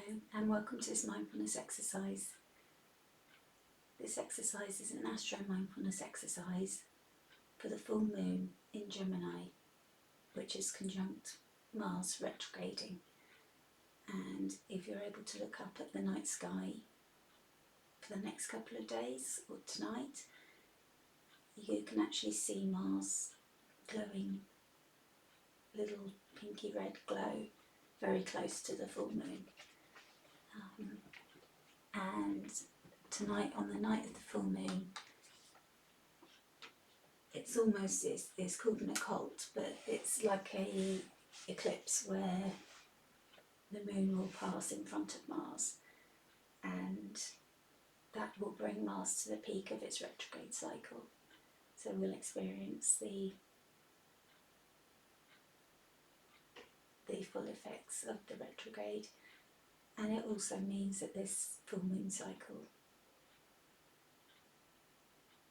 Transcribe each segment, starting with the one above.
Hello and welcome to this mindfulness exercise. This exercise is an Astro Mindfulness exercise for the full moon in Gemini, which is conjunct Mars retrograding. And if you're able to look up at the night sky for the next couple of days or tonight, you can actually see Mars glowing, little pinky red glow, very close to the full moon. And tonight, on the night of the full moon, it's called an occult, but it's like a eclipse where the moon will pass in front of Mars, and that will bring Mars to the peak of its retrograde cycle. So we'll experience the full effects of the retrograde, and it also means that this full moon cycle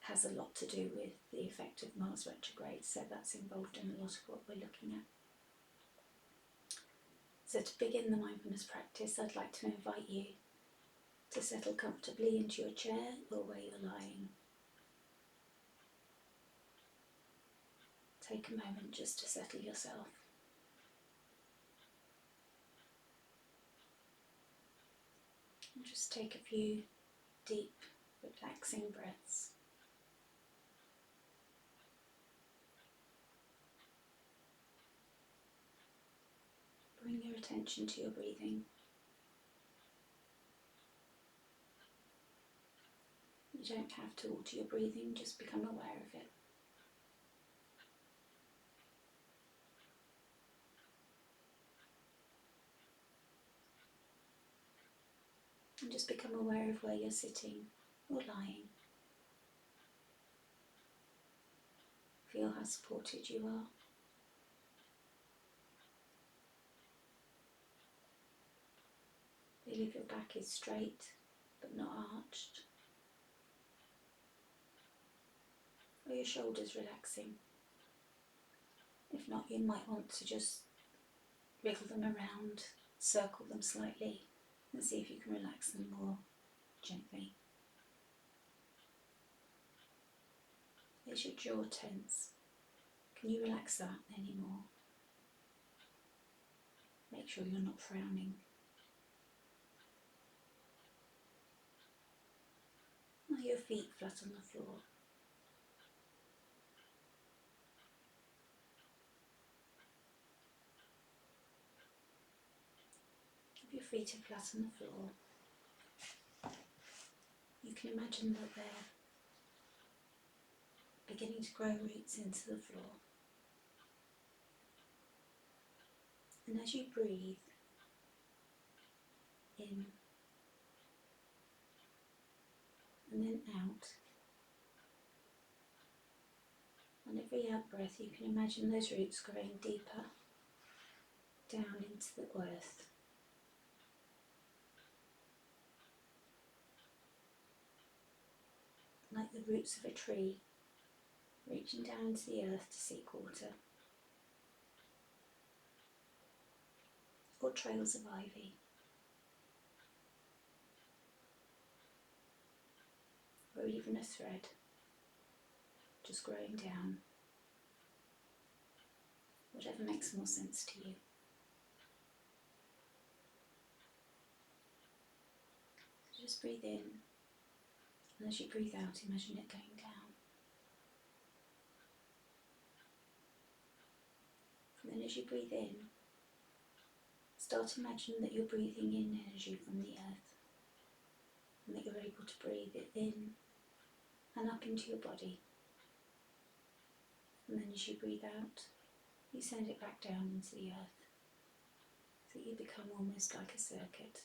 has a lot to do with the effect of Mars retrograde, so that's involved in a lot of what we're looking at. So to begin the mindfulness practice, I'd like to invite you to settle comfortably into your chair or where you're lying. Take a moment just to settle yourself. And just take a few deep, relaxing breaths. Bring your attention to your breathing. You don't have to alter your breathing, just become aware of it. And just become aware of where you're sitting or lying. Feel how supported you are. Feel if your back is straight but not arched, or your shoulders relaxing. If not, you might want to just wriggle them around, circle them slightly, and see if you can relax them more gently. Is your jaw tense? Can you relax that anymore? Make sure you're not frowning. Are your feet flat on the floor? If your feet are flat on the floor, you can imagine that they're beginning to grow roots into the floor. And as you breathe in and then out, on every out breath you can imagine those roots growing deeper down into the earth. Like the roots of a tree reaching down into the earth to seek water. Or trails of ivy. Or even a thread just growing down. Whatever makes more sense to you. So just breathe in, and as you breathe out, imagine it going down. And then as you breathe in, start to imagine that you're breathing in energy from the earth, and that you're able to breathe it in and up into your body. And then as you breathe out, you send it back down into the earth, so you become almost like a circuit.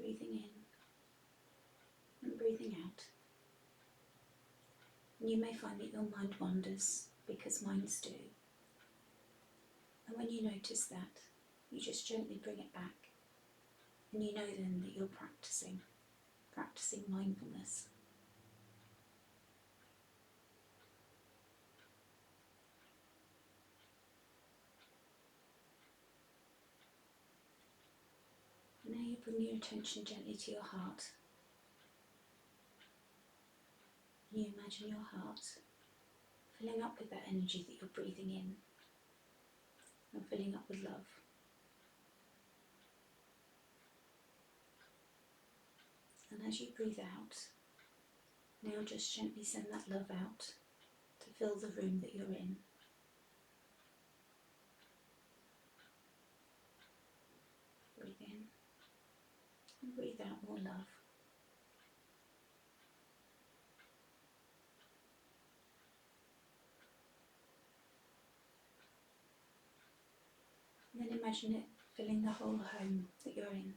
Breathing in and breathing out. And you may find that your mind wanders because minds do. And when you notice that, you just gently bring it back, and you know then that you're practicing mindfulness. And now you bring your attention gently to your heart. And you imagine your heart filling up with that energy that you're breathing in, and filling up with love. And as you breathe out, now just gently send that love out to fill the room that you're in. Breathe in and breathe out more love. And then imagine it filling the whole home that you're in.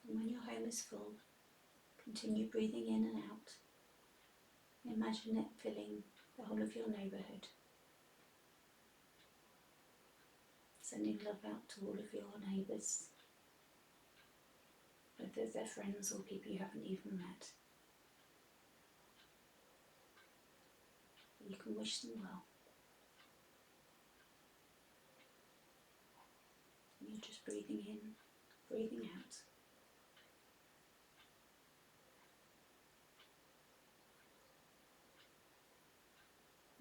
And when your home is full, continue breathing in and out. Imagine it filling the whole of your neighbourhood. Sending love out to all of your neighbours, whether they're friends or people you haven't even met. You can wish them well. And you're just breathing in, breathing out.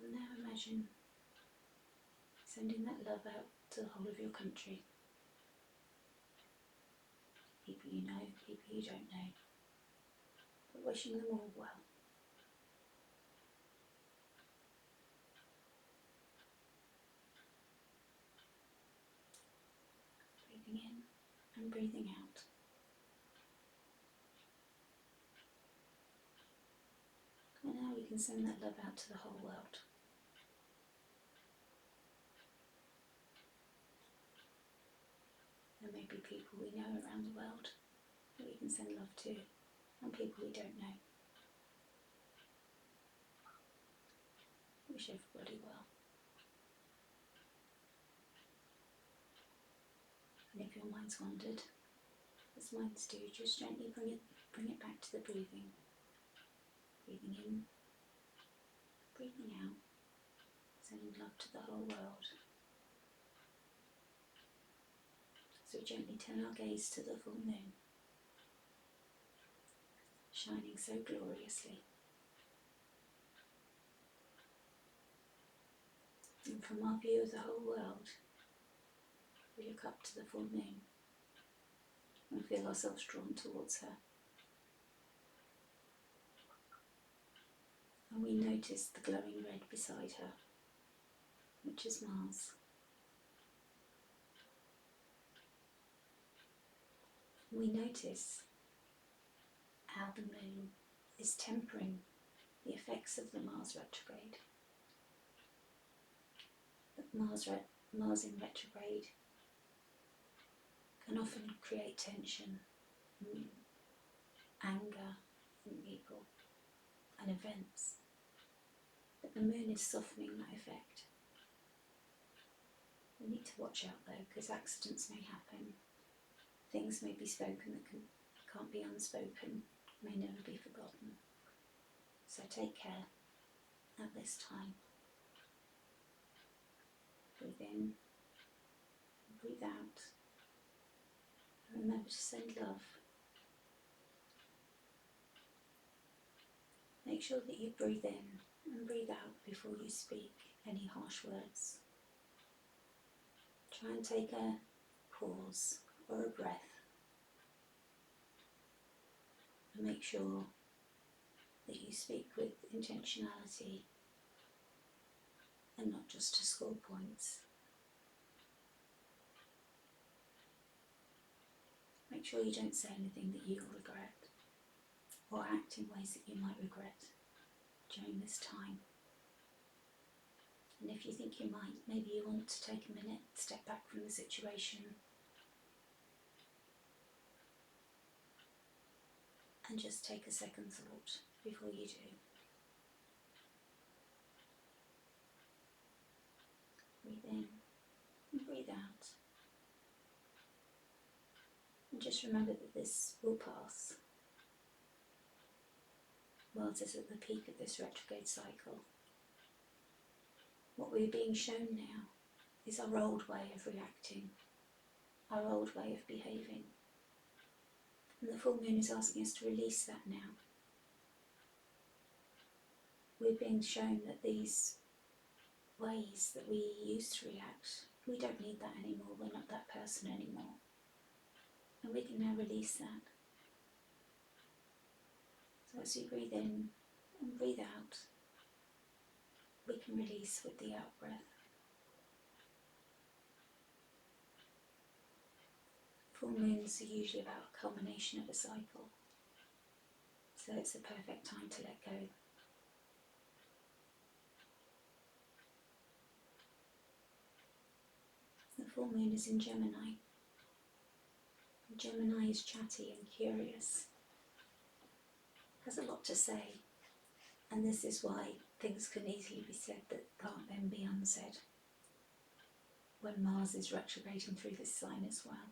And now imagine sending that love out to the whole of your country. People you know, people you don't know. But wishing them all well. Breathing in and breathing out. And now we can send that love out to the whole world. There may be people we know around the world that we can send love to, and people we don't know. Wish everybody well. And if your mind's wandered, as minds do, just gently bring it back to the breathing. Breathing in, breathing out, sending love to the whole world. So we gently turn our gaze to the full moon, shining so gloriously. And from our view of the whole world, we look up to the full moon and feel ourselves drawn towards her. And we notice the glowing red beside her, which is Mars. We notice how the moon is tempering the effects of the Mars retrograde. That Mars in retrograde can often create tension, anger in people and events. But the moon is softening that effect. We need to watch out though, because accidents may happen. Things may be spoken that can't be unspoken, may never be forgotten. So take care at this time. Breathe in, breathe out. And remember to send love. Make sure that you breathe in and breathe out before you speak any harsh words. Try and take a pause or a breath. And make sure that you speak with intentionality and not just to score points. Make sure you don't say anything that you'll regret or act in ways that you might regret during this time. And if you think you might, maybe you want to take a minute, step back from the situation And just take a second thought before you do. Breathe in and breathe out. And just remember that this will pass. Mars is at the peak of this retrograde cycle. What we're being shown now is our old way of reacting, our old way of behaving. And the full moon is asking us to release that now. We're being shown that these ways that we used to react, we don't need that anymore, we're not that person anymore. And we can now release that. So as we breathe in and breathe out, we can release with the out breath. Full moons are usually about a culmination of a cycle, so it's the perfect time to let go. The full moon is in Gemini. Gemini is chatty and curious, has a lot to say, and this is why things can easily be said that can't then be unsaid when Mars is retrograding through this sign as well.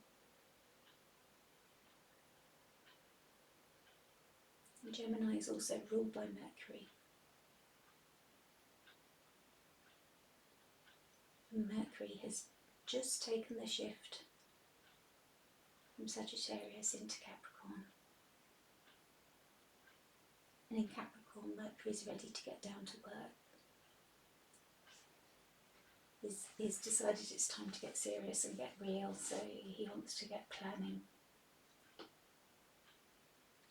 And Gemini is also ruled by Mercury. And Mercury has just taken the shift from Sagittarius into Capricorn. And in Capricorn, Mercury is ready to get down to work. He's decided it's time to get serious and get real, so he wants to get planning.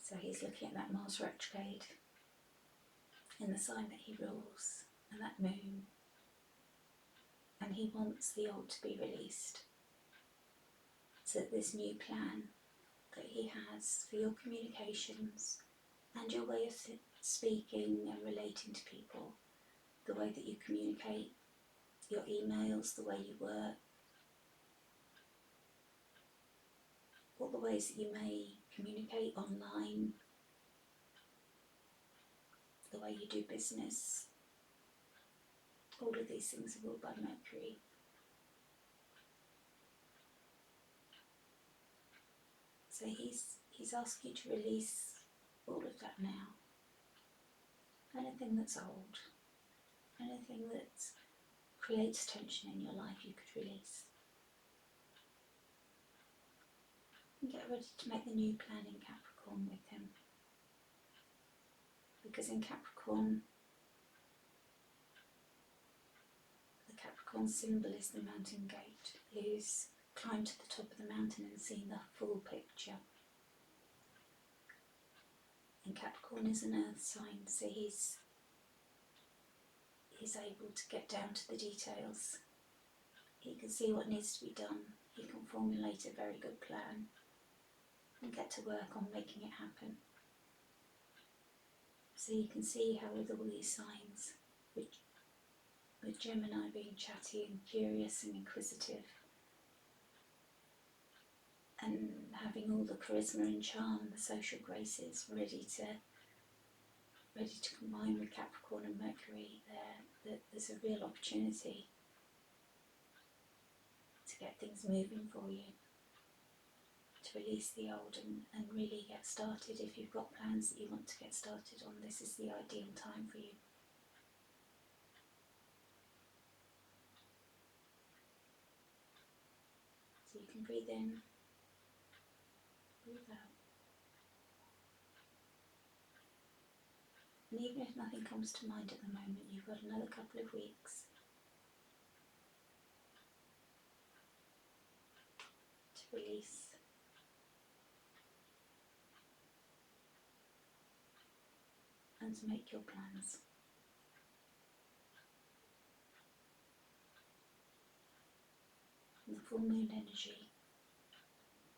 So he's looking at that Mars retrograde in the sign that he rules, and that moon. And he wants the old to be released. So that this new plan that he has for your communications and your way of speaking and relating to people, the way that you communicate, your emails, the way you work, all the ways that you may communicate online, the way you do business, all of these things are ruled by Mercury. So he's asking you to release all of that now. Anything that's old, anything that creates tension in your life, you could release. And get ready to make the new plan in Capricorn with him. Because in Capricorn, the Capricorn symbol is the mountain goat, who's climbed to the top of the mountain and seen the full picture. And Capricorn is an earth sign, so he's able to get down to the details. He can see what needs to be done. He can formulate a very good plan and get to work on making it happen. So you can see how with all these signs, with Gemini being chatty and curious and inquisitive, and having all the charisma and charm, the social graces ready to combine with Capricorn and Mercury, there's a real opportunity to get things moving for you, to release the old and really get started. If you've got plans that you want to get started on, this is the ideal time for you. So you can breathe in, breathe out. And even if nothing comes to mind at the moment, you've got another couple of weeks to release. And to make your plans. And the full moon energy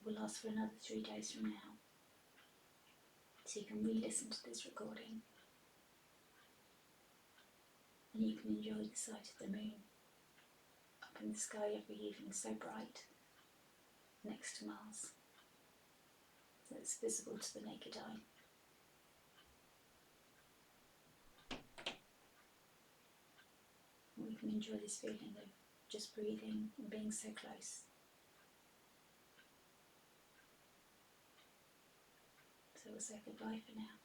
will last for another 3 days from now. So you can re-listen to this recording. And you can enjoy the sight of the moon up in the sky every evening, so bright, next to Mars, so it's visible to the naked eye. can enjoy this feeling of just breathing and being so close. So we'll say goodbye for now.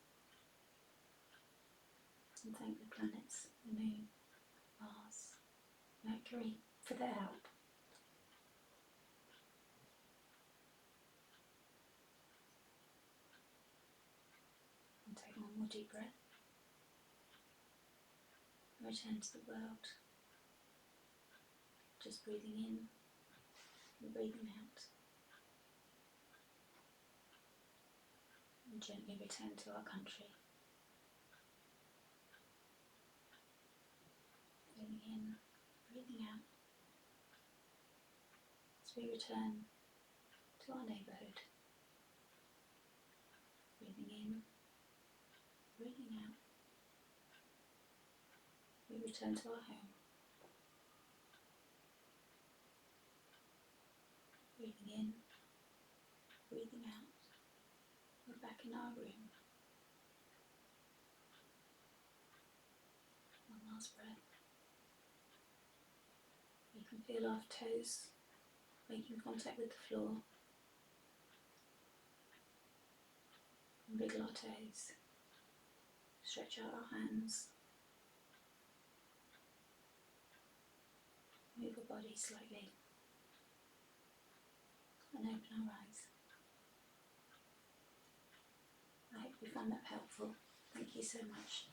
And thank the planets, the Moon, Mars, Mercury for their help. And take one more deep breath. Return to the world. Just breathing in and breathing out. And gently return to our country. Breathing in, breathing out. As we return to our neighbourhood. Breathing in, breathing out. We return to our home. Breathing in, breathing out. We're back in our room. One last breath. We can feel our toes making contact with the floor. And wriggle our toes. Stretch out our hands. Move our body slightly. And open our eyes. I hope you found that helpful. Thank you so much.